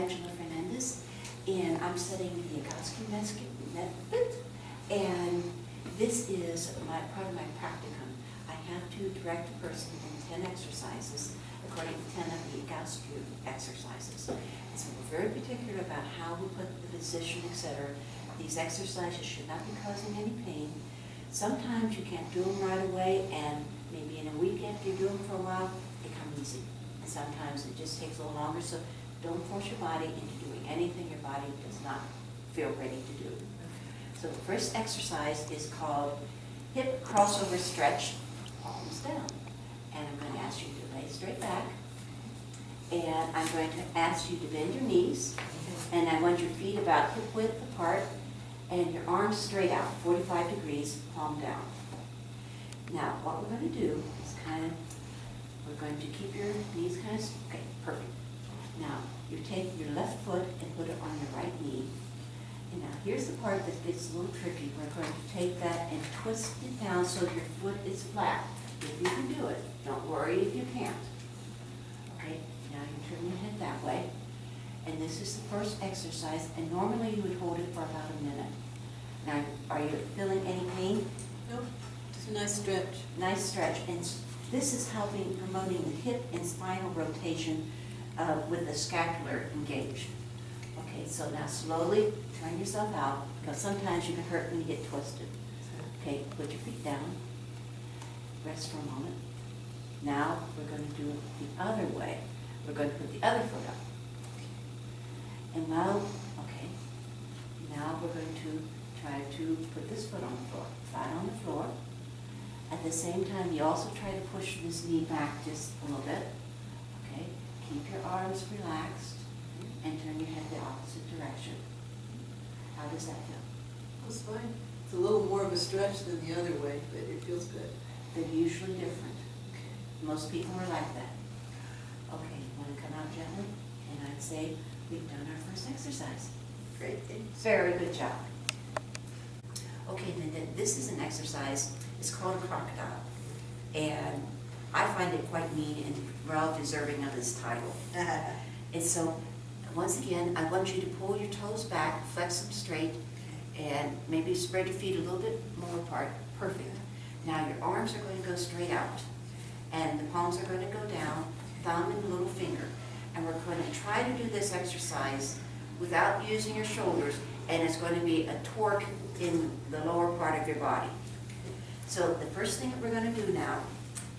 Angela Fernandez, and I'm studying the Yagowski method, and this is part of my practicum. I have to direct a person in 10 exercises according to 10 of the Yagowski exercises. And so we're very particular about how we put the position, etc. These exercises should not be causing any pain. Sometimes you can't do them right away, and maybe in a week after you do them for a while, they come easy. And sometimes it just takes a little longer, so don't force your body into doing anything your body does not feel ready to do. So the first exercise is called hip crossover stretch, palms down. And I'm going to ask you to lay straight back. And I'm going to ask you to bend your knees. And I want your feet about hip width apart and your arms straight out, 45 degrees, palm down. Now, what we're going to do is we're going to keep your knees okay, perfect. Now, you take your left foot and put it on your right knee. And now, here's the part that gets a little tricky. We're going to take that and twist it down so your foot is flat. If you can do it, don't worry if you can't. Okay, now you turn your head that way. And this is the first exercise, and normally you would hold it for about a minute. Now, are you feeling any pain? Nope, just a nice stretch. Nice stretch, and this is promoting the hip and spinal rotation with the scapular engaged. Okay, so now slowly turn yourself out, because sometimes you can hurt when you get twisted. Okay, put your feet down, rest for a moment. Now we're going to do it the other way. We're going to put the other foot up. And now we're going to try to put this foot on the floor, flat on the floor. At the same time, you also try to push this knee back just a little bit. Okay, keep your arms relaxed and turn your head the opposite direction. How does that feel? That's fine. It's a little more of a stretch than the other way, but it feels good. They're usually different. Most people are like that. Okay, you want to come out gently? And I'd say we've done our first exercise. Great, thanks. Very good job. Okay, then this is an exercise. It's called a crocodile. And I find it quite neat and well deserving of this title. And so, once again, I want you to pull your toes back, flex them straight, and maybe spread your feet a little bit more apart. Perfect. Now your arms are going to go straight out, and the palms are going to go down, thumb and little finger. And we're going to try to do this exercise without using your shoulders, and it's going to be a torque in the lower part of your body. So the first thing that we're going to do now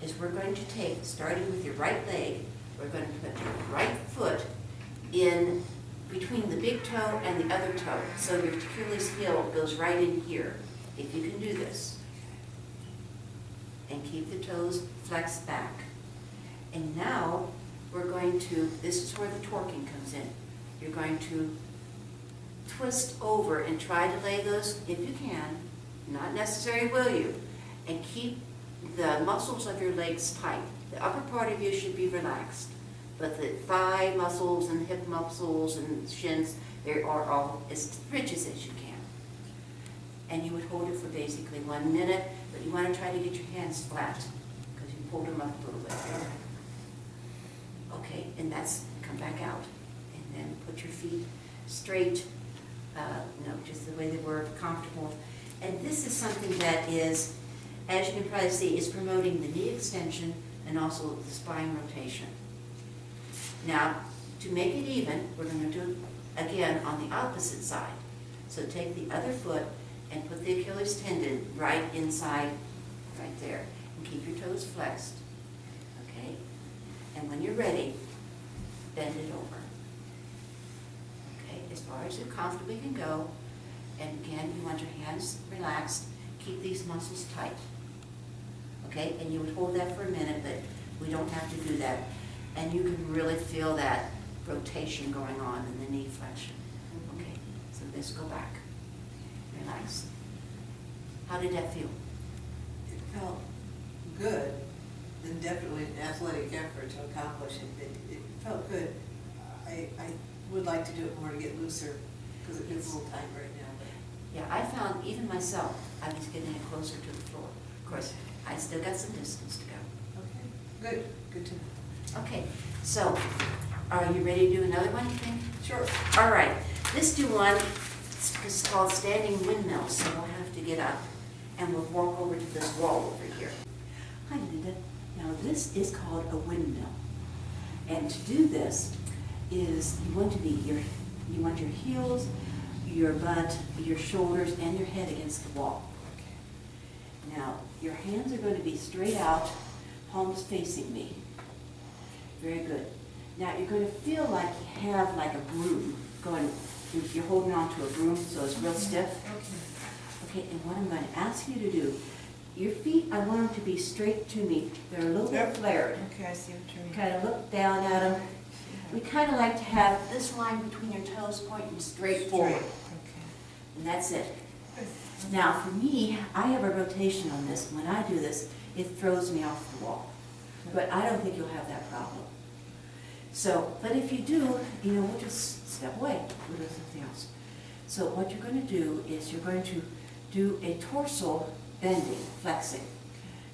is we're going to take, starting with your right leg, we're going to put your right foot in between the big toe and the other toe. So your Achilles heel goes right in here, if you can do this. And keep the toes flexed back. And now we're going to, this is where the torquing comes in. You're going to twist over and try to lay those, if you can, not necessarily will you, and keep the muscles of your legs tight. The upper part of you should be relaxed, but the thigh muscles and hip muscles and shins, they are all as rigid as you can. And you would hold it for basically 1 minute, but you want to try to get your hands flat, because you pulled them up a little bit. Okay, and that's, come back out, and then put your feet straight, just the way they were, comfortable. And this is something that is, as you can probably see, is promoting the knee extension and also the spine rotation. Now, to make it even, we're going to do it again on the opposite side. So take the other foot and put the Achilles tendon right inside, right there. And keep your toes flexed. Okay? And when you're ready, bend it over. Okay? As far as you comfortably can go. And again, you want your hands relaxed. Keep these muscles tight. Okay? And you would hold that for a minute, but we don't have to do that. And you can really feel that rotation going on in the knee flexion. Okay? So this, go back. Relax. How did that feel? It felt good, and definitely an athletic effort to accomplish it. It felt good. I would like to do it more to get looser, because it feels a little tight right now. Yeah, I found even myself, I was getting it closer to the floor. Of course, I still got some distance to go. Okay, good to know. Okay, so are you ready to do another one, you think? Sure. All right, let's do one, it's called standing windmill, so we'll have to get up and we'll walk over to this wall over here. Hi, Linda. Now, this is called a windmill. And to do this is you want your heels, your butt, your shoulders, and your head against the wall. Now, your hands are going to be straight out, palms facing me. Very good. Now, you're going to feel like you have like a broom going, you're holding on to a broom, so it's real stiff. Okay, and what I'm going to ask you to do, your feet, I want them to be straight to me. They're a little bit flared. Okay, I see what you mean. Kind of look down at them. We kind of like to have this line between your toes pointing straight forward. Okay. And that's it. Now, for me, I have a rotation on this. When I do this, it throws me off the wall. But I don't think you'll have that problem. So, but if you do, we'll just step away. We'll do something else. So what you're going to do is you're going to do a torso bending, flexing.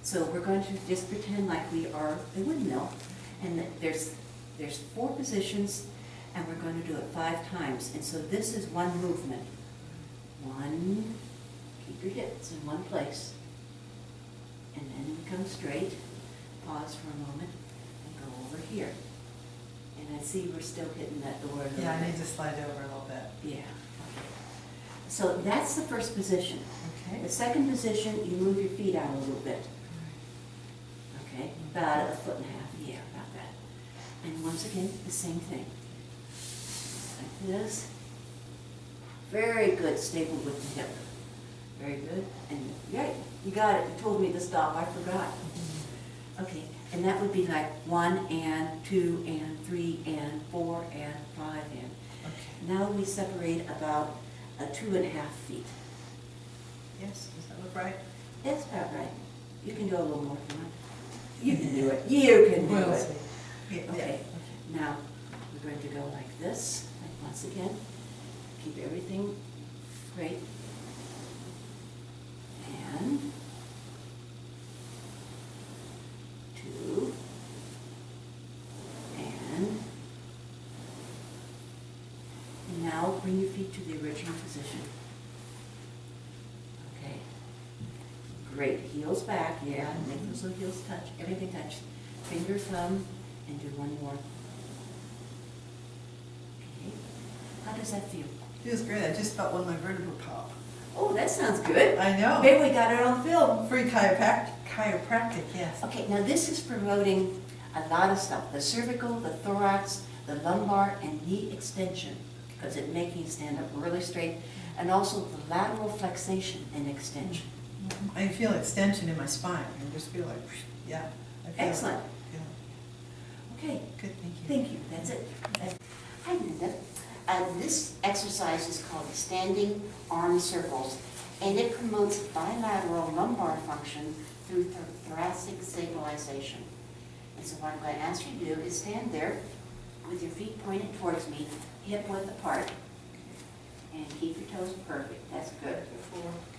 So we're going to just pretend like we are a windmill, and that there's 4 positions, and we're going to do it 5 times. And so this is one movement. 1, keep your hips in one place, and then come straight, pause for a moment, and go over here. And I see we're still hitting that door a little bit. Yeah, I need to slide over a little bit. Yeah. Okay. So that's the first position. Okay. The second position, you move your feet out a little bit. Okay, about 1.5 feet, yeah, about that. And once again, the same thing. Like this. Very good, stable with the hip. Very good. And yeah, you got it. You told me to stop. I forgot. Okay, and that would be like 1 and 2 and 3 and 4 and 5 and. Okay. Now we separate about 2.5 feet. Yes, does that look right? That's about right. You can go a little more if you want. You can do it. You can do We'll it. see. Yeah, Okay, now we're going to go like this, like once again. Keep everything straight. And 2. And now bring your feet to the original position. Okay. Great. Heels back, yeah. Make those little heels touch. Everything touch. Finger, thumb, and do one more. Okay. How does that feel? Feels great. I just felt one of my vertebrae pop. Oh, that sounds good. I know. Maybe we got it on film. Free chiropractic, yes. Okay, now this is promoting a lot of stuff. The cervical, the thorax, the lumbar, and knee extension, because it makes you stand up really straight, and also the lateral flexation and extension. I feel extension in my spine. I just feel like, yeah. I feel Excellent. it. Okay, Good, thank you. thank you. That's it. Hi, Linda. This exercise is called standing arm circles, and it promotes bilateral lumbar function through thoracic stabilization. And so what I'm going to ask you to do is stand there with your feet pointed towards me, hip width apart, and keep your toes perfect. That's good.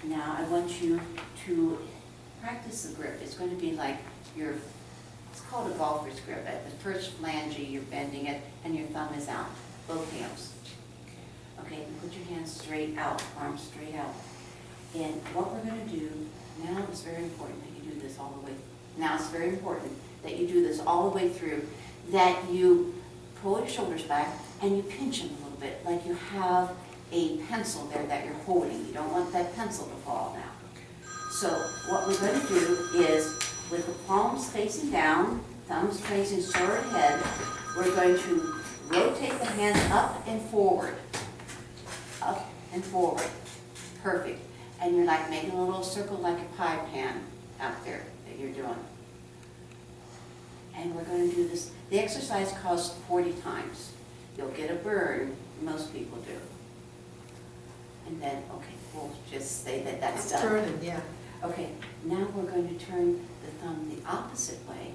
Now I want you to practice the grip. It's going to be like it's called a golfer's grip. At the first flange, you're bending it, and your thumb is out, both hands. Okay, and put your hands straight out, arms straight out. And what we're going to do now is very important that you do this all the way. Now it's very important that you do this all the way through, that you pull your shoulders back and you pinch them a little bit, like you have a pencil there that you're holding. You don't want that pencil to fall now. So what we're going to do is, with the palms facing down, thumbs facing straight ahead, we're going to rotate the hands up and forward. Up and forward. Perfect. And you're like making a little circle like a pie pan out there that you're doing. And we're going to do this. The exercise costs 40 times. You'll get a burn, most people do. And then, okay, we'll just say that that's done. Turning, yeah. Okay, now we're going to turn the thumb the opposite way.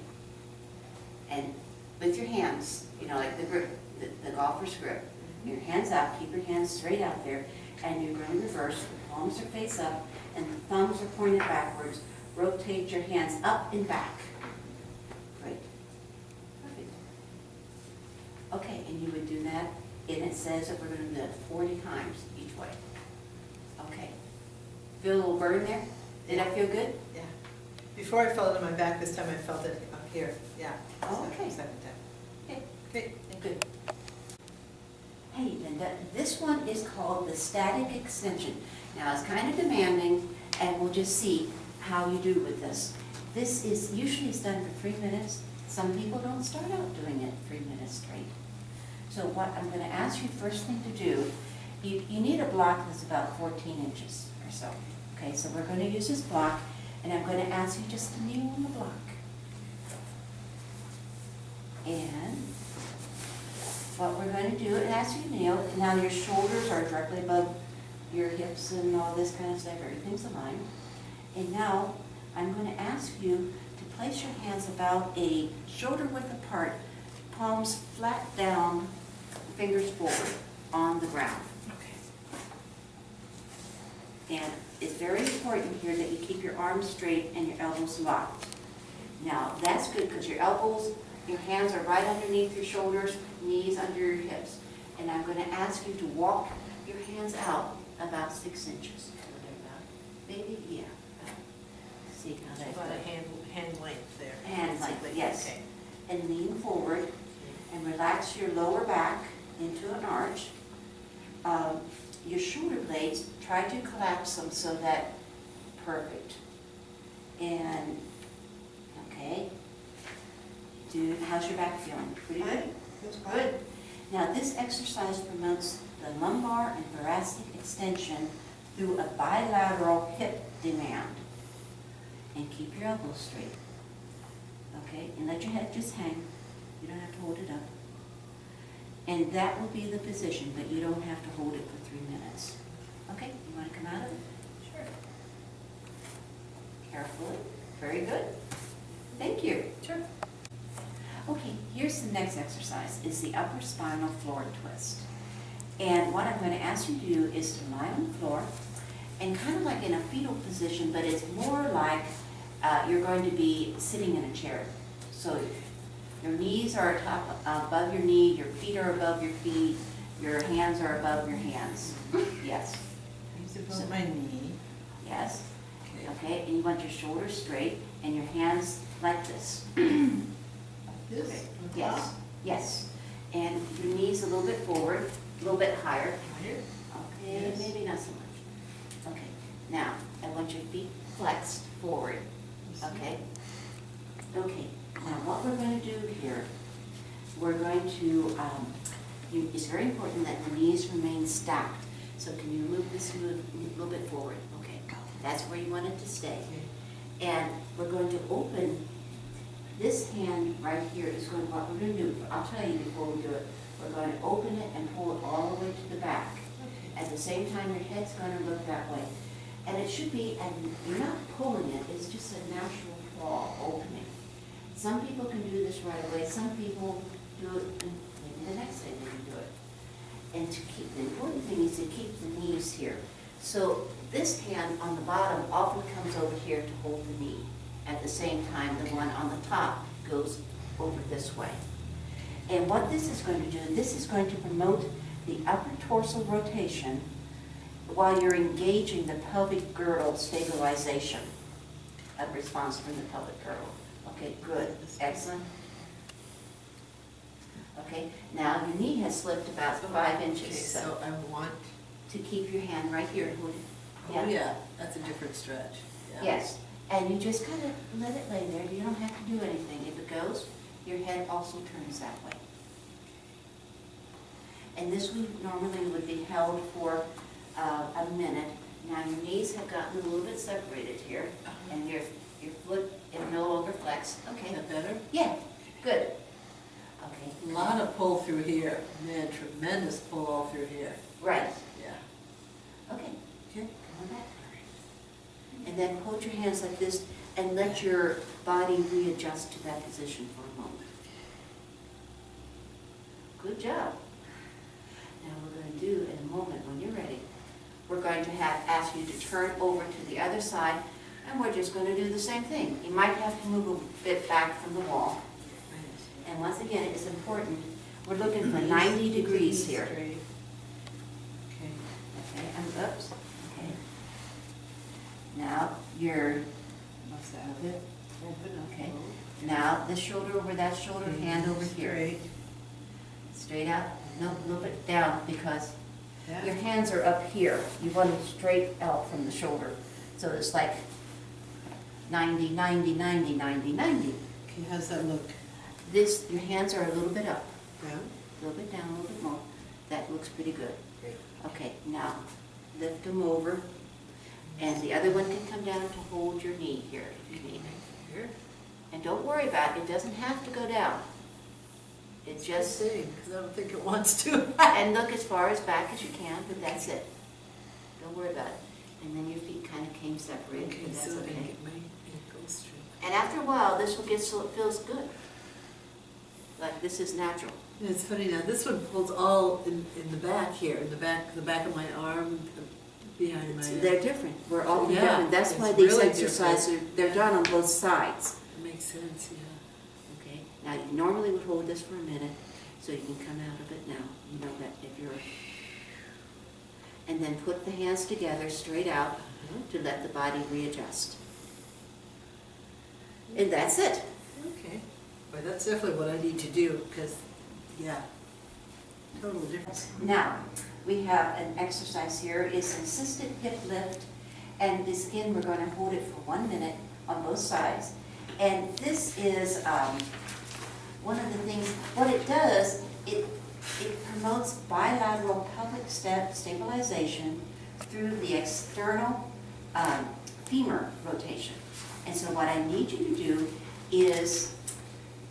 And with your hands, like the grip, the golfer's grip. Your hands out, keep your hands straight out there, and you're going to reverse. The palms are face up, and the thumbs are pointed backwards. Rotate your hands up and back. Great. Perfect. Okay, and you would do that and it says that we're gonna do that 40 times each way. Okay. Feel a little burn there? Did that feel good? Yeah. Before I felt it in my back, this time I felt it up here, yeah. Oh, okay. Second time. Okay, Okay. good. Hey, Linda, this one is called the static extension. Now, it's kind of demanding, and we'll just see how you do with this. This is, usually it's done for 3 minutes. Some people don't start out doing it 3 minutes straight. So what I'm gonna ask you first thing to do, you need a block that's about 14 inches or so. Okay, so we're gonna use this block, and I'm gonna ask you just to kneel on the block. And what we're going to do, it asks you to kneel. Now your shoulders are directly above your hips and all this kind of stuff. Everything's aligned. And now I'm going to ask you to place your hands about a shoulder width apart, palms flat down, fingers forward on the ground. Okay. And it's very important here that you keep your arms straight and your elbows locked. Now that's good because your elbows, your hands are right underneath your shoulders, knees under your hips. And I'm going to ask you to walk your hands out about 6 inches. Maybe, yeah. See how that's About a good. hand length there. Hand length, yes. Okay. And lean forward and relax your lower back into an arch. Your shoulder blades, try to collapse them so that, perfect. And, okay. Dude, how's your back feeling? Pretty good? Good. Now, this exercise promotes the lumbar and thoracic extension through a bilateral hip demand. And keep your elbows straight. Okay, and let your head just hang. You don't have to hold it up. And that will be the position, but you don't have to hold it for 3 minutes. Okay, you want to come out of it? Sure. Carefully. Very good. Thank you. Sure. Okay, here's the next exercise, is the upper spinal floor twist. And what I'm going to ask you to do is to lie on the floor and kind of like in a fetal position, but it's more like you're going to be sitting in a chair. So your knees are above your knee, your feet are above your feet, your hands are above your hands. Yes. Use above my knee. Yes. Okay. Okay, and you want your shoulders straight and your hands like this. This? Okay. Yes, yes. And your knees a little bit forward, a little bit higher. Higher? Okay, Yes. maybe not so much. Okay, now, I want your feet flexed forward, okay? Okay, now what we're going to do here, we're going to, it's very important that the knees remain stacked. So can you move this a little bit forward? Okay, that's where you want it to stay. And we're going to open this hand right here is going to, what we're going to do, I'll tell you before we do it, we're going to open it and pull it all the way to the back. Okay. At the same time, your head's going to look that way. And it should be, and you're not pulling it, it's just a natural fall opening. Some people can do this right away, some people do it maybe the next day they can do it. And to keep, the important thing is to keep the knees here. So this hand on the bottom often comes over here to hold the knee. At the same time, the one on the top goes over this way. And what this is going to do, this is going to promote the upper torso rotation while you're engaging the pelvic girdle stabilization of response from the pelvic girdle. Okay, good, excellent. Okay, now your knee has slipped about 5 inches. Okay, so I want, to keep your hand right here and hold it. oh yeah, that's a different stretch. Yeah. Yes, and you just kind of let it lay there. You don't have to do anything. If it goes, your head also turns that way. And this normally would be held for a minute. Now your knees have gotten a little bit separated here, and your foot is no longer flexed. Is Okay. that better? Yeah, good. Okay. A lot of pull through here, man, tremendous pull all through here. Right. Yeah. Okay. Okay. Come on back. And then hold your hands like this and let your body readjust to that position for a moment. Good job. Now we're going to do in a moment when you're ready, we're going to ask you to turn over to the other side, and we're just going to do the same thing. You might have to move a bit back from the wall. And once again, it's important, We're looking for 90 degrees here. Straight. Okay. Okay, oops, okay. Now, your, Must have it. Open up. okay. Now, this shoulder over that shoulder, hand over here. Straight. Straight out, no, a little bit down, because Yeah. your hands are up here. You want them straight out from the shoulder. So it's like 90, 90, 90, 90, 90. Okay, how's that look? This, your hands are a little bit up, Down? a little bit down, a little bit more. That looks pretty good. Great. Okay, now lift them over, and the other one can come down to hold your knee here if you need it. Here? And don't worry about it, it doesn't have to go down. It Just just, sitting, because I don't think it wants to. and look as far as back as you can, but that's it. Don't worry about it. And then your feet kind of came separated, Okay, but that's so I can okay. get my ankles straight. And after a while, this will get so it feels good. Like this is natural. And it's funny now, this one pulls all in the back here, in the back of my arm, behind my. They're different. We're all Yeah, different. That's it's why these really exercises, different. they're Yeah. done on both sides. It makes sense, yeah. Okay, now you normally would hold this for a minute, so you can come out of it now. You know that if you're, and then put the hands together straight out to let the body readjust. And that's it. Okay. Well, that's definitely what I need to do, because, yeah, total difference. Now, we have an exercise here. It's an assisted hip lift, and this again, we're going to hold it for 1 minute on both sides. And this is one of the things, what it does, it promotes bilateral pelvic stabilization through the external femur rotation. And so what I need you to do is,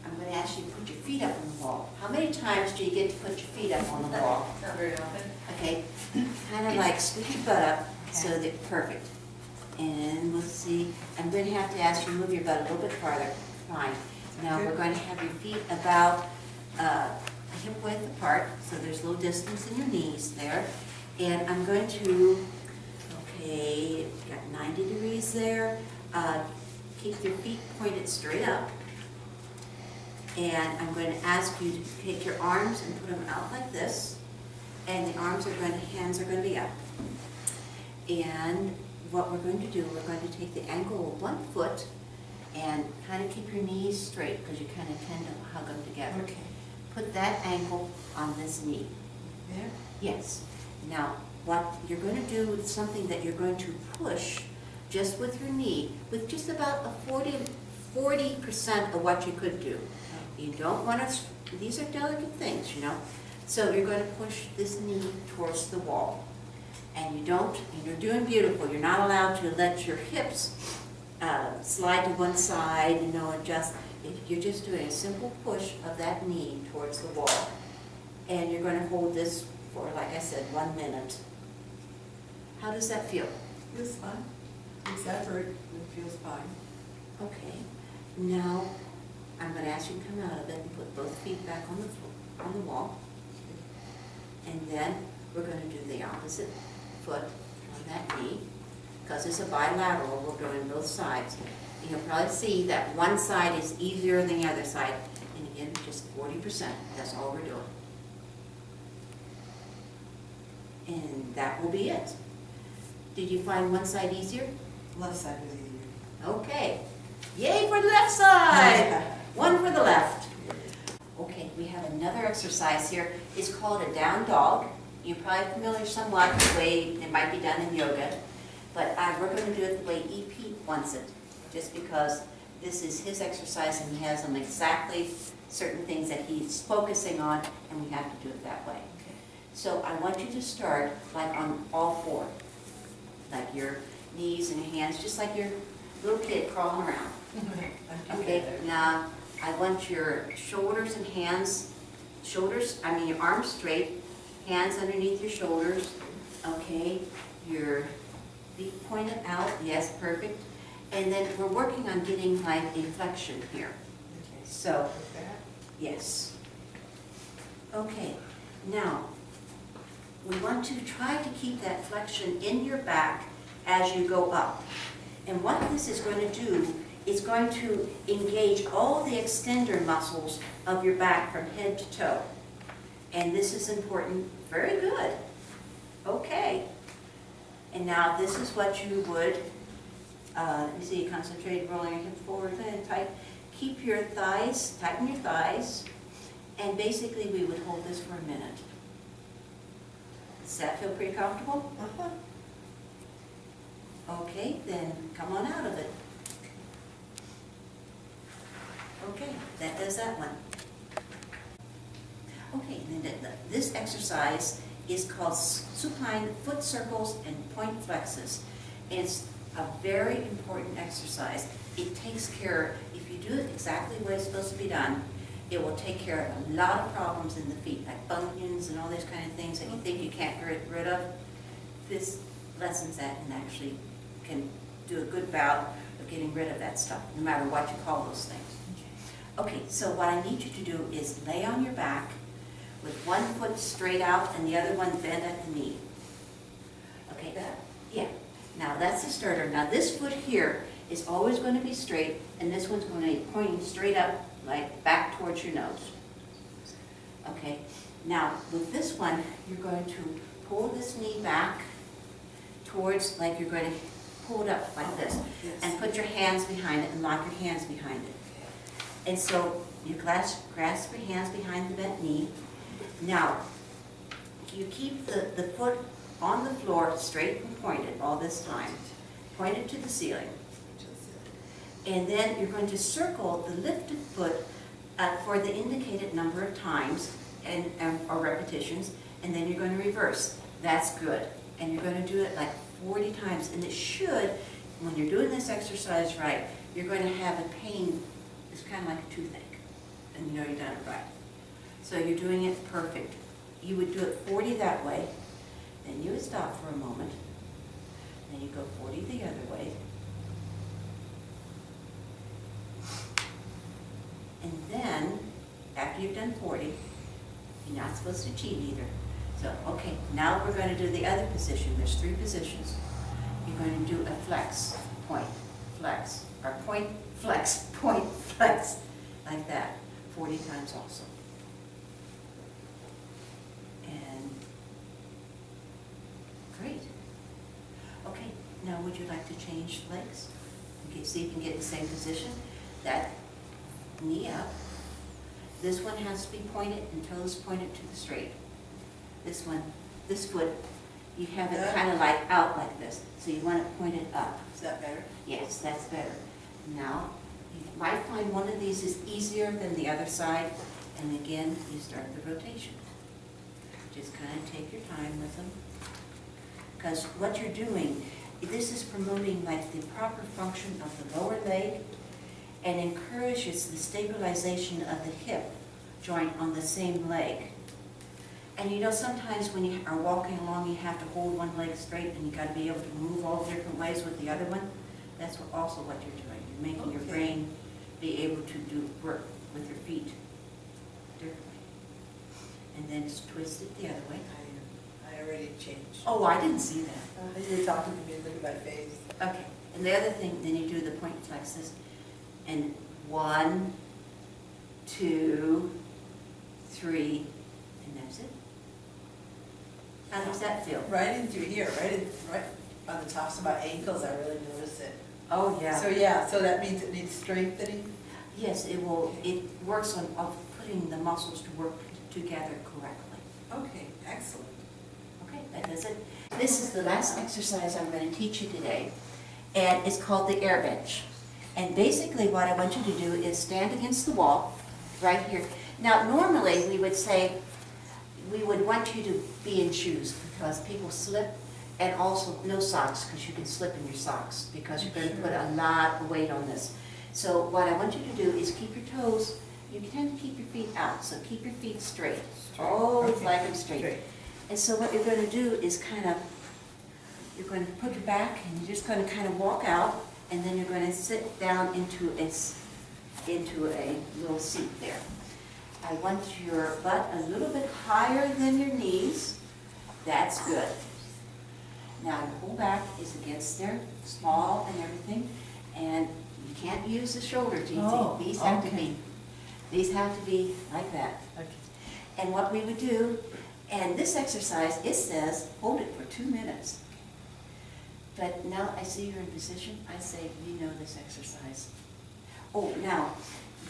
I'm going to ask you to put your feet up on the wall. How many times do you get to put your feet up on the wall? Not very often. Okay, kind of like scoot your butt up so that, perfect. And we'll see, I'm going to have to ask you to move your butt a little bit farther. Fine. Now we're going to have your feet about hip width apart, so there's a little distance in your knees there. And I'm going to, okay, got 90 degrees there. Keep your feet pointed straight up. And I'm going to ask you to take your arms and put them out like this. And the arms are going to, hands are going to be up. And what we're going to do, we're going to take the ankle of one foot and kind of keep your knees straight because you kind of tend to hug them together. Okay. Put that ankle on this knee. There? Yes. Now, what you're going to do is something that you're going to push just with your knee, with just about a 40% of what you could do. You don't want to, these are delicate things, you know. So you're going to push this knee towards the wall. And you don't, and you're doing beautiful. You're not allowed to let your hips slide to one side, you know, and just, you're just doing a simple push of that knee towards the wall. And you're going to hold this for, like I said, 1 minute. How does that feel? Feels fine. Exaggerate, it feels fine. Okay. Now, I'm going to ask you to come out of it and put both feet back on the floor, on the wall. And then we're going to do the opposite foot on that knee, because it's a bilateral, we're doing both sides. You'll probably see that one side is easier than the other side, and again, just 40%, that's all we're doing. And that will be it. Did you find one side easier? Left side was easier. Okay. Yay for the left side! One for the left. Okay, we have another exercise here. It's called a down dog. You're probably familiar somewhat with the way it might be done in yoga, but we're going to do it the way EP wants it, just because this is his exercise and he has them exactly certain things that he's focusing on, and we have to do it that way. Okay. So I want you to start like on all four, like your knees and your hands, just like your little kid crawling around. Okay, now I want your shoulders and hands, your arms straight, hands underneath your shoulders, okay, your feet pointed out, yes, perfect. And then we're working on getting like a flexion here. Okay. So, Like that? yes. Okay, now, we want to try to keep that flexion in your back as you go up. And what this is going to do is going to engage all the extender muscles of your back from head to toe. And this is important, very good. Okay. And now this is what you would, let me see, concentrate, rolling your hip forward and tight. Keep your thighs, tighten your thighs, and basically we would hold this for a minute. Does that feel pretty comfortable? Uh-huh. Okay, then come on out of it. Okay, that does that one. Okay, then this exercise is called supine foot circles and point flexes. It's a very important exercise. It takes care, if you do it exactly the way it's supposed to be done, it will take care of a lot of problems in the feet, like bunions and all those kind of things that you think you can't get rid of. This lessens that and actually can do a good bout of getting rid of that stuff, no matter what you call those things. Okay, so what I need you to do is lay on your back with one foot straight out and the other one bent at the knee. Okay, yeah. Now that's the starter. Now this foot here is always going to be straight, and this one's going to be pointing straight up, like back towards your nose. Okay, now with this one, you're going to pull this knee back towards, like you're going to pull it up like this, Yes. and put your hands behind it and lock your hands behind it. And so you grasp your hands behind the bent knee. Now, you keep the foot on the floor straight and pointed all this time, pointed to the ceiling. And then you're going to circle the lifted foot for the indicated number of times or repetitions, and then you're going to reverse. That's good. And you're going to do it like 40 times. And it should, when you're doing this exercise right, you're going to have a pain. It's kind of like a toothache, and you know you've done it right. So you're doing it perfect. You would do it 40 that way, then you would stop for a moment, then you go 40 the other way, and then, after you've done 40, you're not supposed to cheat either. So, okay, now we're going to do the other position. There's 3 positions. You're going to do a flex, point, flex, or point, flex, point, flex, like that, 40 times also. And great. Okay, now would you like to change legs? Okay, see if you can get in the same position. That knee up. This one has to be pointed and toes pointed to the straight. This one, this foot, you have it kind of like out like this. So you want it pointed up. Is that better? Yes, that's better. Now, you might find one of these is easier than the other side, and again, you start the rotation. Just kind of take your time with them. Because what you're doing, this is promoting like the proper function of the lower leg and encourages the stabilization of the hip joint on the same leg. And you know, sometimes when you are walking along, you have to hold one leg straight and you got to be able to move all different ways with the other one. That's also what you're doing. You're making your brain be able to do work with your feet differently. And then it's twisted the other way. I already changed. Oh, I didn't see that. You were talking to me, look at my face. Okay, and the other thing, then you do the point flexes, and 1, 2, 3, and that's it. How does that feel? Right in through here, right on the tops of my ankles, I really noticed it. Oh, yeah. So that means it needs strengthening? Yes, it works on putting the muscles to work together correctly. Okay, excellent. Okay, that does it. This is the last exercise I'm going to teach you today, and it's called the air bench. And basically what I want you to do is stand against the wall, right here. Now, normally we would say, we would want you to be in shoes because people slip, and also no socks because you can slip in your socks because you're going to put a lot of weight on this. So what I want you to do is keep your toes, you tend to keep your feet out, so keep your feet straight. Always like them straight. And so what you're going to do is you're going to put your back and you're just going to kind of walk out, and then you're going to sit down into a little seat there. I want your butt a little bit higher than your knees. That's good. Now your whole back is against there, small and everything, and you can't use the shoulders easy. Oh, These have to be like that. Okay. And what we would do, and this exercise, it says, hold it for 2 minutes. But now I see you're in position, I say, you know this exercise. Oh, now,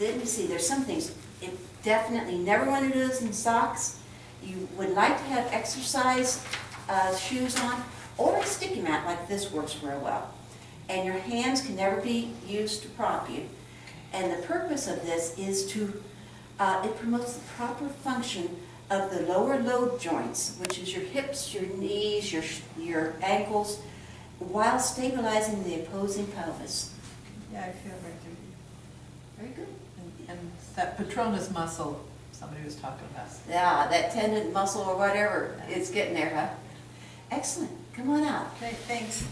let me see, there's some things, it definitely never want to do this in socks. You would like to have exercise shoes on, or a sticky mat like this works real well. And your hands can never be used to prop you. And the purpose of this is to, it promotes the proper function of the lower load joints, which is your hips, your knees, your ankles, while stabilizing the opposing pelvis. Yeah, I feel right there. Very good. And that Petronas muscle, somebody was talking about. Yeah, that tendon muscle or whatever, it's getting there, huh? Excellent. Come on out. Okay, thanks.